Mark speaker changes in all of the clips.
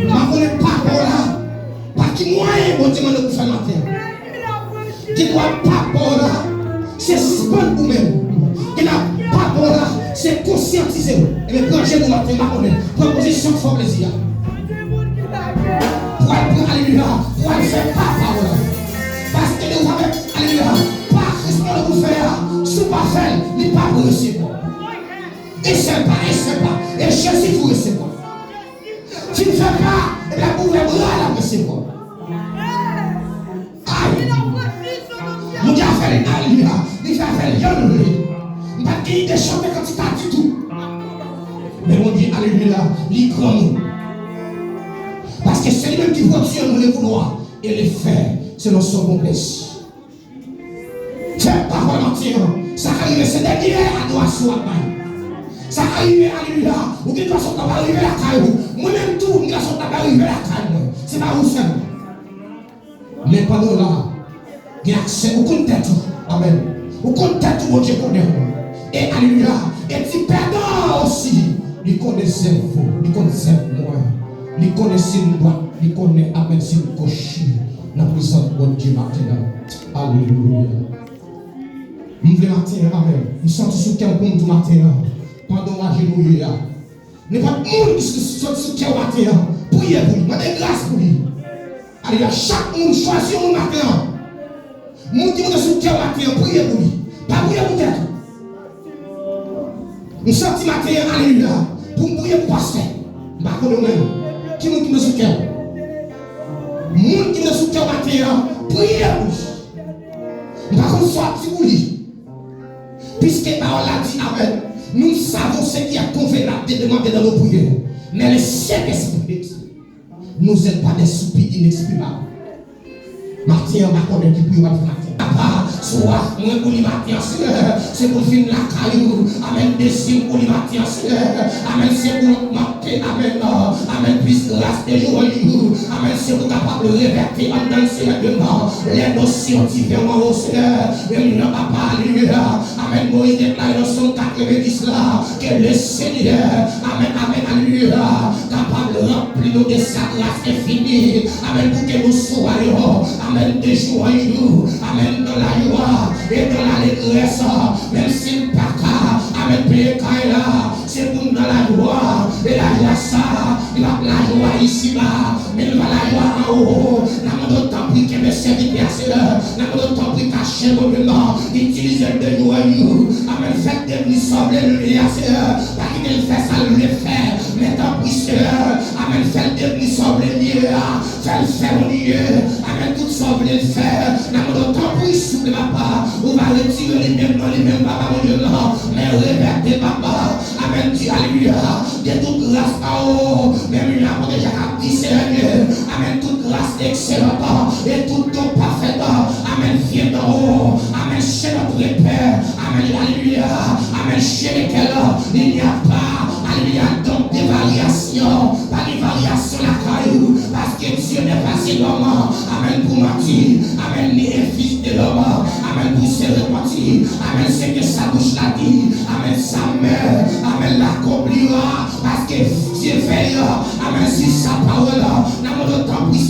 Speaker 1: Ma connaît pas pour là. Pas qui moyen bon Dieu nous faire matin. Qui doit pas pour là. C'est sport ou même. Qui n'a pas pour là. C'est conscientiser. Et bien quand j'ai nous matin ma connaît. Proposition fort plaisir. Pour alléluia. Pour faire pas pour là. Parce que nous avons alléluia. Pas Christ pour nous faire. Sous pas faire. Il pas pour recevoir. Et c'est pas. Et Jésus pour recevoir. Tu ne fais pas, et bien vous pouvez la recevoir. Aïe. Nous avons fait alléluia. Nous avons fait alléluia. Nous avons dit de chanter quand tu t'as du tout. Mais on dit alléluia, il grand nous. Parce que c'est lui-même qui produit nous les vouloir et les faire selon son bon plaisir. Fais pas volontiers. Ça arrive, c'est derrière à droite sur la main. Ça arrive, alléluia. Ou qui doit sortir à arriver la caille. Moi-même tout, qui doit sortir à arriver la caille. C'est pas où seul. Mais pendant là, il y a accès au compte tête. Amen. Au compte tête, mon Dieu connaît. Et alléluia. Et tu perdant aussi. Il connaissait vous, il connaissait moi. Il connaissait une boîte, il connaît amen, c'est une cochine. Dans la présence de mon Dieu maintenant. Alléluia. Je veux matin, amen. Je sens sous quel compte tout matin. Pendant la journée, ne pas de monde qui sont sous quel matin. Priez pour lui, demandez grâce pour lui. Alléluia. Chaque monde choisit un matin. Monde qui est sous quel matin, priez pour lui. Pas prier pour tête. Nous sentons matin, alléluia. Pour me prier pour pasteur. Je ne sais pas même. Qui est qui me soutient? Monde qui me soutient matin, priez pour lui. Je ne sais pas comment soit pour lui. Puisque parole a dit amen. Nous savons ce qui est convenable de demander dans nos prières. Mais le Saint-Esprit nous aide pas des soupirs inexprimables. Matin, on va connaître qui prie matin. Papa, soit moi pour le matin, c'est pour finir la caillou. Amen, décime pour le matin, amen, c'est pour marquer, amen, amen, plus grâce des jours. Amen, c'est pour capable de révertir en dans le Seigneur. Les notions différentes au Seigneur. Et nous papa, alléluia. Amen, Moïse déclare dans son 90 là, que le Seigneur, amen, amen, alléluia, capable de remplir nous de sa grâce infinie. Amen, pour que nous soyons, amen, des jours nous, amen, dans la joie et dans l'allégresse, même si le paka, amen, paye là, c'est pour nous dans la joie et la joie ça, il va la joie ici là, mais il va la joie en haut. N'a pas d'autant plus que mes serviteurs, n'a pas d'autant plus caché au moment, utiliser de joie. Amen, faites des nuits sobre le Seigneur, pas qu'il fait ça le faire, mais tant pis Seigneur, amen, faites des nuits sobre le lieu, faites faire au lieu, amen, tout sobre le faire, n'a pas d'autant plus souple papa, on va retirer les mêmes papa, mon Dieu, non, mais révertez papa, amen, Dieu, alléluia, de toute grâce à haut, même il a déjà dit Seigneur, amen, toute grâce excellente, et tout don parfait, amen, vient d'en haut, amen, chez notre Père, amen, alléluia, amen, chez lesquels il n'y a pas, alléluia, donc des variations, pas des variations la caillou, parce que Dieu n'est pas si l'homme, amen, pour mentir, amen, ni un fils de l'homme, amen, pour se repentir, amen, c'est que sa bouche l'a dit, amen, sa mère, amen, l'accomplira, parce que Dieu veille, amen, si sa parole, n'a pas d'autant plus,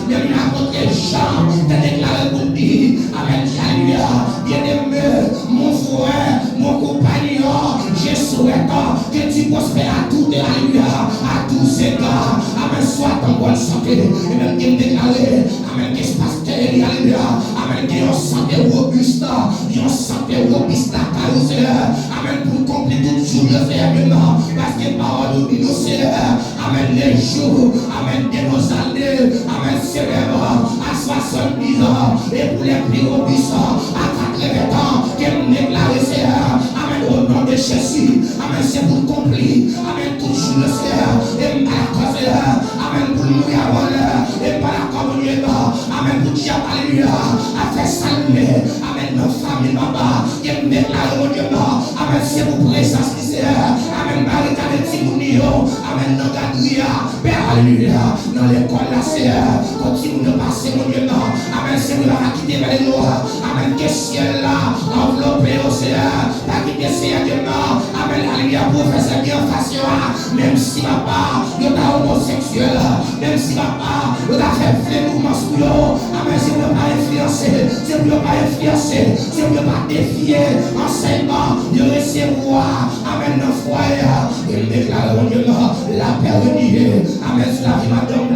Speaker 1: même n'importe quel chant, t'as déclaré pour dire, amen, alléluia, bien-aimé, mon frère, mon compagnon, je souhaite que tu prospères à tout, alléluia, à tous égards, amen, sois en bonne santé, et même qu'il déclare, amen, que ce pasteur, alléluia, amen, que yon santé robuste, amen, pour accomplir tout jour le faire maintenant, parce que parole nous Seigneur, amen, les jours, amen, de nos années, amen, célèbre, à 70 ans, et pour les plus robustes, à 80 ans, qu'elle déclare Seigneur, amen, au nom de Jésus, amen, c'est pour accomplir, amen, tout jour le Seigneur, et par la cause, amen, pour nous y avoir l'heure, et par la communion, amen, pour Dieu, alléluia, à faire saluer, amen, nos familles, maman, qu'elle déclare mon Dieu, amen, c'est pour présence, Seigneur, amen, barricade de Timounio, amen, nos gadouillas, Père, Alléluia. Dans l'école là, Seigneur, continue de passer, mon Dieu, non. Amen, Seigneur, pas quitter vers nous. Amen, que ciel là, enveloppé au Seigneur. Pas quitter, Seigneur, Dieu, non. Amen, Alléluia, pour faire sa bien façon. Même si papa, il est homosexuel. Même si papa, il a fait des mouvements sous eux. Amen, si vous ne pas influencer, si vous ne pas influencer, si vous ne pas défier, enseignement, de recevoir. Amen, dans le foyer. Il déclare, mon Dieu, la paix renouée. Amen, sur la vie, madame,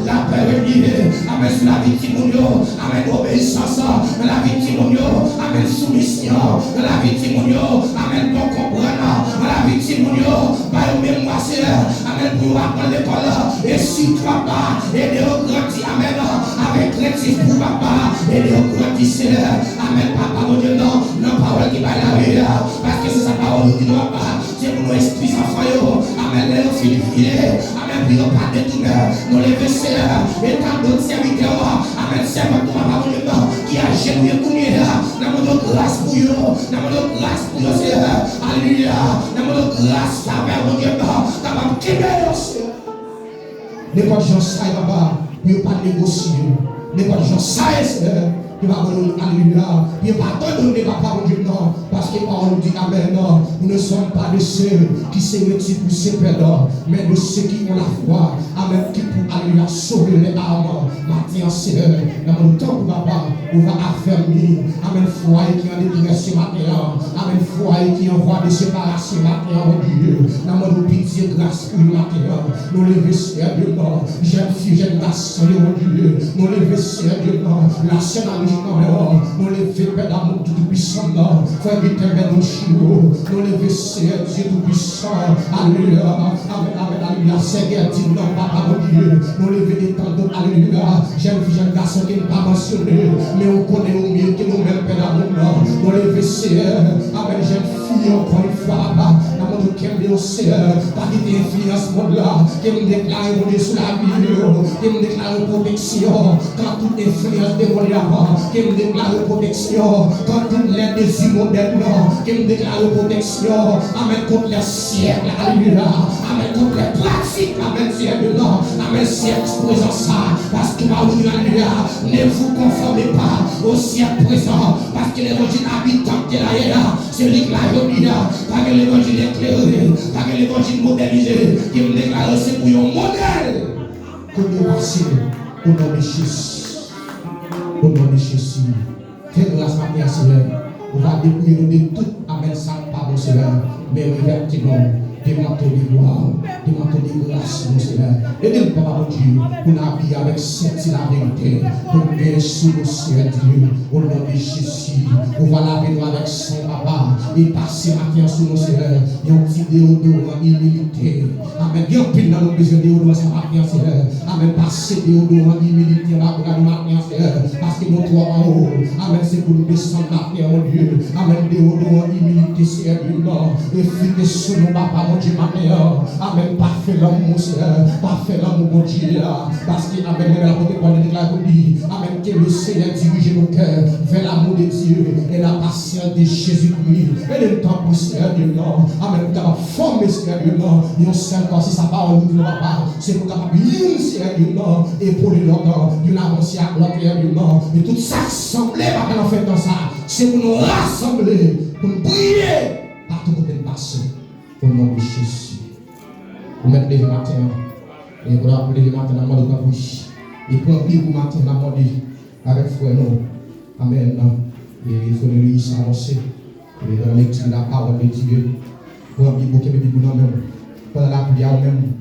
Speaker 1: la paix renouée. Amen, sur la vie, Timonio. Amen, obéissance. La vie, Timonio. Amen, soumission. La vie, Timonio. Amen, bon comprendre. La vie, Timonio. Par mémoire, Seigneur. Amen, pour apprendre l'école. Et si papa, et de grandir. Amen, avec créatif pour papa. Et de grandir, Seigneur. Amen, papa, mon Dieu, non. Non, parole qui va la vie. Parce que c'est sa parole qui doit pas. C'est pour nos esprits enfants. Amen, les filles. Amen, puis nous pas détourner. Nous les Seigneur. Et tant d'autres serviteurs. Amen, c'est votre parole qui a généré pour nous. Nous avons grâce pour eux. Nous avons grâce pour eux, Seigneur. Alléluia. Nous avons grâce avec mon Dieu. Nous qui Seigneur. Les pas de gens ça, papa. Nous pas négocier. Les pas de gens ça, Seigneur. Nous va alléluia. Il n'y a pas de donner papa mon Dieu, non. Parce que parole dit amen, non. Nous ne sommes pas de ceux qui se retirent pour se perdre, mais de ceux qui ont la foi. Amen. Qui pour alléluia sauver les âmes. Matin, Seigneur. Dans le temps, papa, on va affermir. Amen. Foyer qui en détresse ce matin. Amen. Foyer qui envoie des séparations matin, mon Dieu. Dans le pitié, grâce pour le matin. Nous lever, Seigneur Dieu, non. Jeune fille, jeune garçon, mon Dieu. Nous lever, Seigneur Dieu, non. La scène nous lever Père d'amour tout puissant, frère éternel de Chiro, nous lever Seigneur Dieu tout puissant, alléluia, amen, amen, alléluia, Seigneur dit non, papa mon Dieu, nous lever des temps d'autres, alléluia, jeune garçon qui n'est pas mentionné, mais on connaît au mieux que nous-mêmes, Père d'amour, nous lever Seigneur, amen, jeune fille, encore une fois, papa, dans mon cœur, au Seigneur, pas quitter l'influence monde-là, qui me déclare mon Dieu sur la vie, qui me déclare protection, quand toute influence de mon là, qui me déclare protection, quand toutes les désirs modernes, qui me déclare protection, amen, contre les siècles, alléluia, amen, contre les pratiques, amen, siècle, non, amen, siècle présent ça, parce que ma vie, alléluia, ne vous conformez pas au siècle présent, parce que l'évangile habitant qui est là, c'est lui qui l'a remis, pas que l'évangile éclairé, pas que l'évangile modélisé, qui me déclare c'est pour un modèle, que nous passons au nom de Jésus. Au nom de Jésus, fais grâce matin, Seigneur. On va dépouiller nous de tout, amen, sans pardon, Seigneur. Mais revêtez-nous des manteaux de gloire, des manteaux de grâce, mon Seigneur. Aidez-nous, Papa, mon Dieu, pour nous habiller avec cette la vérité, pour nous gagner sous le ciel, Dieu. Au nom de Jésus, on va laver nous avec son Papa et passer matin sous nos Seigneur. Il y a un petit déodorant humilité. Amen. Il y a un pile dans nos besoins de déodorant ce matin, Seigneur. Amen. Passer déodorant humilité, on va regarder matin, Seigneur. Parce que mon toit en haut, amen, c'est pour nous descendre matin, mon Dieu. Amen. Déodorant humilité, Seigneur, et fidèle sur nos Papa, mon Dieu, matin. Amen. Parfait l'amour, Seigneur. Parfait l'amour, mon Dieu. Parce que, amen, la protocole déclare qu'on dit, amen, que le Seigneur dirige nos cœurs vers l'amour de Dieu et la patience de Jésus-Christ. Et le temps pour Seigneur Dieu, non. Amen. Nous avons formé, Seigneur Dieu, non. Nous sommes comme si sa parole nous ne va pas. C'est pour capable de Seigneur Dieu, non. Et pour le longtemps, nous avancer à l'autre, Dieu, non. Et tout ça assemblé, par en fait dans ça. C'est pour nous rassembler, pour nous briller partout où nous passons. Au nom de Jésus. Pour mettre le matin, et pour appeler le matin dans le monde de la bouche. Et pour appeler le matin dans le monde avec foi, non. Amen. Et il faut lui s'annoncer. Et dans la lecture de la parole de Dieu, pour appeler le monde, pour la prière même.